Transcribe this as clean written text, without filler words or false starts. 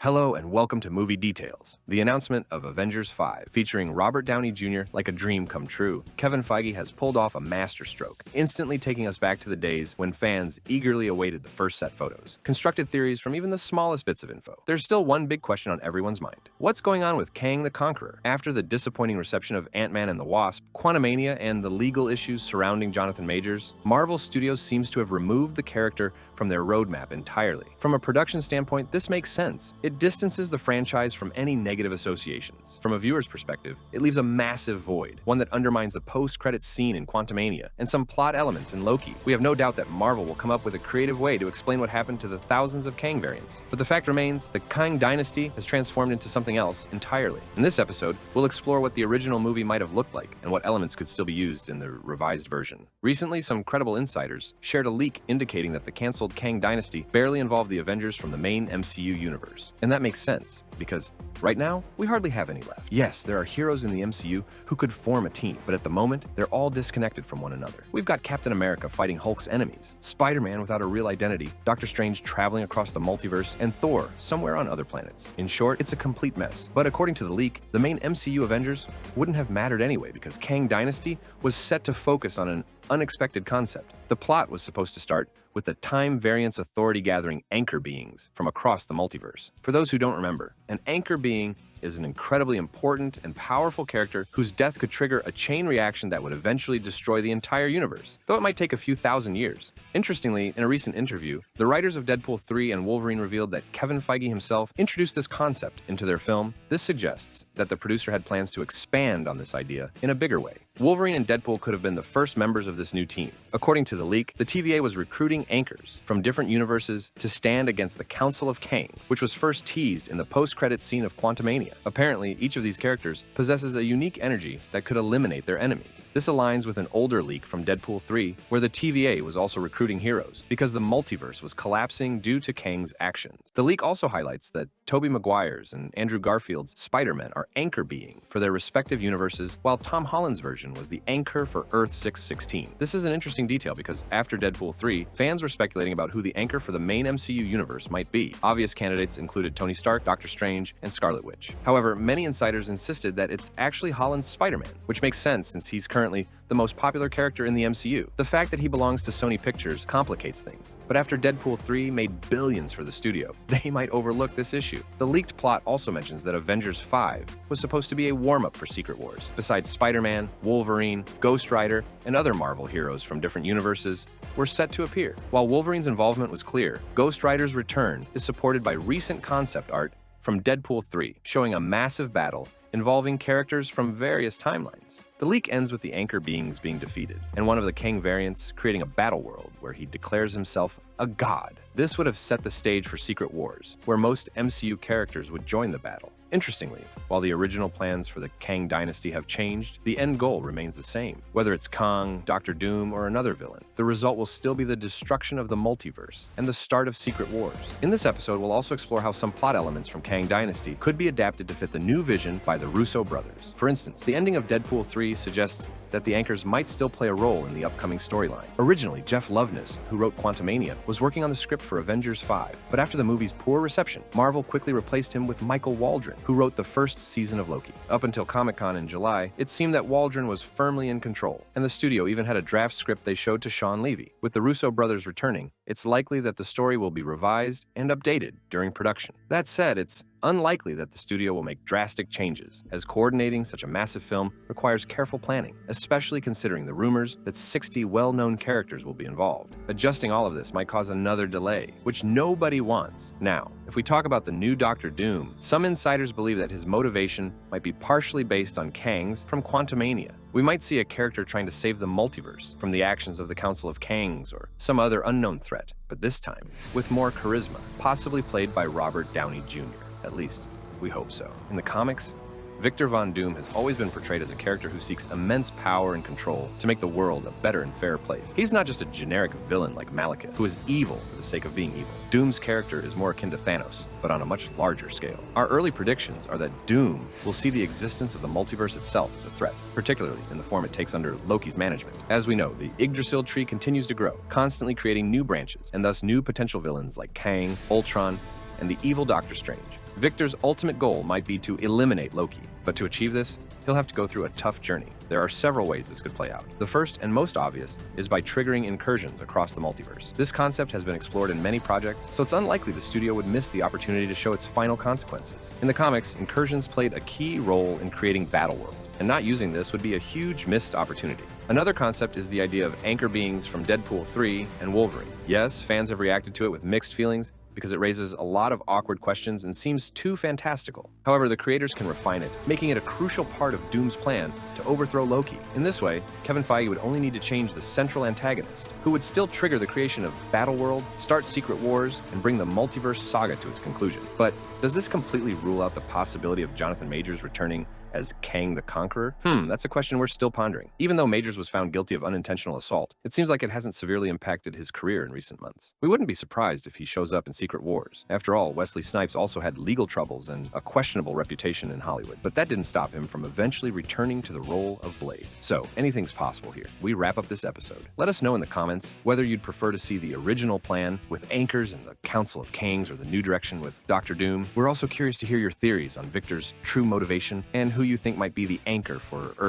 Hello and welcome to Movie Details, the announcement of Avengers 5, featuring Robert Downey Jr. like a dream come true. Kevin Feige has pulled off a masterstroke, instantly taking us back to the days when fans eagerly awaited the first set photos, constructed theories from even the smallest bits of info. There's still one big question on everyone's mind. What's going on with Kang the Conqueror? After the disappointing reception of Ant-Man and the Wasp, Quantumania, and the legal issues surrounding Jonathan Majors, Marvel Studios seems to have removed the character from their roadmap entirely. From a production standpoint, this makes sense. It distances the franchise from any negative associations. From a viewer's perspective, it leaves a massive void, one that undermines the post-credits scene in Quantumania and some plot elements in Loki. We have no doubt that Marvel will come up with a creative way to explain what happened to the thousands of Kang variants. But the fact remains, the Kang Dynasty has transformed into something else entirely. In this episode, we'll explore what the original movie might have looked like and what elements could still be used in the revised version. Recently, some credible insiders shared a leak indicating that the canceled Kang Dynasty barely involved the Avengers from the main MCU universe. And that makes sense, because right now, we hardly have any left. Yes, there are heroes in the MCU who could form a team, but at the moment, they're all disconnected from one another. We've got Captain America fighting Hulk's enemies, Spider-Man without a real identity, Doctor Strange traveling across the multiverse, and Thor somewhere on other planets. In short, it's a complete mess. But according to the leak, the main MCU Avengers wouldn't have mattered anyway because Kang Dynasty was set to focus on an unexpected concept. The plot was supposed to start with the time variance authority gathering anchor beings from across the multiverse. For those who don't remember, an anchor being is an incredibly important and powerful character whose death could trigger a chain reaction that would eventually destroy the entire universe, though it might take a few thousand years. Interestingly, in a recent interview, the writers of Deadpool 3 and Wolverine revealed that Kevin Feige himself introduced this concept into their film. This suggests that the producer had plans to expand on this idea in a bigger way. Wolverine and Deadpool could have been the first members of this new team. According to the leak, the TVA was recruiting anchors from different universes to stand against the Council of Kangs, which was first teased in the post-credits scene of Quantumania. Apparently, each of these characters possesses a unique energy that could eliminate their enemies. This aligns with an older leak from Deadpool 3, where the TVA was also recruiting heroes, because the multiverse was collapsing due to Kang's actions. The leak also highlights that Tobey Maguire's and Andrew Garfield's Spider-Man are anchor beings for their respective universes, while Tom Holland's version was the anchor for Earth 616. This is an interesting detail because after Deadpool 3, fans were speculating about who the anchor for the main MCU universe might be. Obvious candidates included Tony Stark, Doctor Strange, and Scarlet Witch. However, many insiders insisted that it's actually Holland's Spider-Man, which makes sense since he's currently the most popular character in the MCU. The fact that he belongs to Sony Pictures complicates things, but after Deadpool 3 made billions for the studio, they might overlook this issue. The leaked plot also mentions that Avengers 5 was supposed to be a warm-up for Secret Wars. Besides Spider-Man, Wolverine, Ghost Rider, and other Marvel heroes from different universes were set to appear. While Wolverine's involvement was clear, Ghost Rider's return is supported by recent concept art from Deadpool 3, showing a massive battle involving characters from various timelines. The leak ends with the anchor beings being defeated, and one of the Kang variants creating a battle world where he declares himself a god. This would have set the stage for Secret Wars, where most MCU characters would join the battle. Interestingly, while the original plans for the Kang Dynasty have changed, the end goal remains the same. Whether it's Kang, Doctor Doom, or another villain, the result will still be the destruction of the multiverse and the start of Secret Wars. In this episode, we'll also explore how some plot elements from Kang Dynasty could be adapted to fit the new vision by the Russo brothers. For instance, the ending of Deadpool 3 suggests that the anchors might still play a role in the upcoming storyline. Originally, Jeff Loveness, who wrote Quantumania, was working on the script for Avengers 5, but after the movie's poor reception, Marvel quickly replaced him with Michael Waldron, who wrote the first season of Loki. Up until Comic-Con in July, it seemed that Waldron was firmly in control, and the studio even had a draft script they showed to Sean Levy. With the Russo brothers returning, it's likely that the story will be revised and updated during production. That said, it's unlikely that the studio will make drastic changes, as coordinating such a massive film requires careful planning, especially considering the rumors that 60 well-known characters will be involved. Adjusting all of this might cause another delay, which nobody wants. Now, if we talk about the new Doctor Doom, some insiders believe that his motivation might be partially based on Kang's from Quantumania. We might see a character trying to save the multiverse from the actions of the Council of Kangs or some other unknown threat, but this time with more charisma, possibly played by Robert Downey Jr. At least, we hope so. In the comics, Victor Von Doom has always been portrayed as a character who seeks immense power and control to make the world a better and fair place. He's not just a generic villain like Malekith, who is evil for the sake of being evil. Doom's character is more akin to Thanos, but on a much larger scale. Our early predictions are that Doom will see the existence of the multiverse itself as a threat, particularly in the form it takes under Loki's management. As we know, the Yggdrasil tree continues to grow, constantly creating new branches, and thus new potential villains like Kang, Ultron, and the evil Doctor Strange. Victor's ultimate goal might be to eliminate Loki, but to achieve this, he'll have to go through a tough journey. There are several ways this could play out. The first and most obvious is by triggering incursions across the multiverse. This concept has been explored in many projects, so it's unlikely the studio would miss the opportunity to show its final consequences. In the comics, incursions played a key role in creating Battleworld, and not using this would be a huge missed opportunity. Another concept is the idea of anchor beings from Deadpool 3 and Wolverine. Yes, fans have reacted to it with mixed feelings, because it raises a lot of awkward questions and seems too fantastical. However, the creators can refine it, making it a crucial part of Doom's plan to overthrow Loki. In this way, Kevin Feige would only need to change the central antagonist, who would still trigger the creation of Battleworld, start Secret Wars, and bring the multiverse saga to its conclusion. But does this completely rule out the possibility of Jonathan Majors returning as Kang the Conqueror? That's a question we're still pondering. Even though Majors was found guilty of unintentional assault, it seems like it hasn't severely impacted his career in recent months. We wouldn't be surprised if he shows up in Secret Wars. After all, Wesley Snipes also had legal troubles and a questionable reputation in Hollywood, but that didn't stop him from eventually returning to the role of Blade. So, anything's possible here. We wrap up this episode. Let us know in the comments whether you'd prefer to see the original plan with anchors and the Council of Kangs, or the new direction with Dr. Doom. We're also curious to hear your theories on Victor's true motivation and who you think might be the anchor for Earth